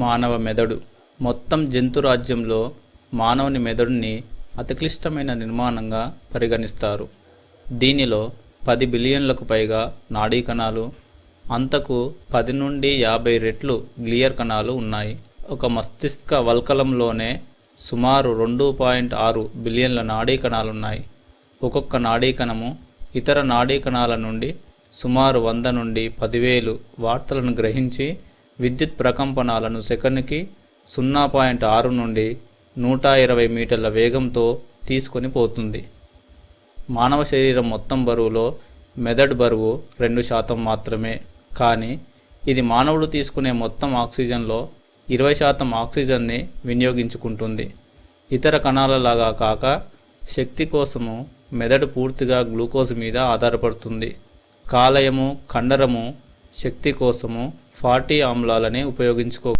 మానవ మెదడు. మొత్తం జంతురాజ్యంలో మానవుని మెదడుని అతి క్లిష్టమైన నిర్మాణంగా పరిగణిస్తారు. దీనిలో 10 బిలియన్లకు పైగా నాడీ కణాలు, అంతకు 10 నుండి 50 రెట్లు గ్లియర్ కణాలు ఉన్నాయి. ఒక మస్తిష్క వల్కలంలోనే సుమారు 2.6 బిలియన్ల నాడీ కణాలున్నాయి. ఒక్కొక్క నాడీ కణము ఇతర నాడీ కణాల నుండి సుమారు 100 నుండి 10,000 వార్తలను గ్రహించి విద్యుత్ ప్రకంపనాలను సెకనుకి 0.6 నుండి 120 మీటర్ల వేగంతో తీసుకొని పోతుంది. మానవ శరీరం మొత్తం బరువులో మెదడు బరువు 2% మాత్రమే. కానీ ఇది మానవుడు తీసుకునే మొత్తం ఆక్సిజన్లో 20% ఆక్సిజన్ని వినియోగించుకుంటుంది. ఇతర కణాలలాగా కాక శక్తి కోసము మెదడు పూర్తిగా గ్లూకోజ్ మీద ఆధారపడుతుంది. కాలేయము, కండరము శక్తి కోసము ఫ్యాటీ ఆమ్లాలని ఉపయోగించుకో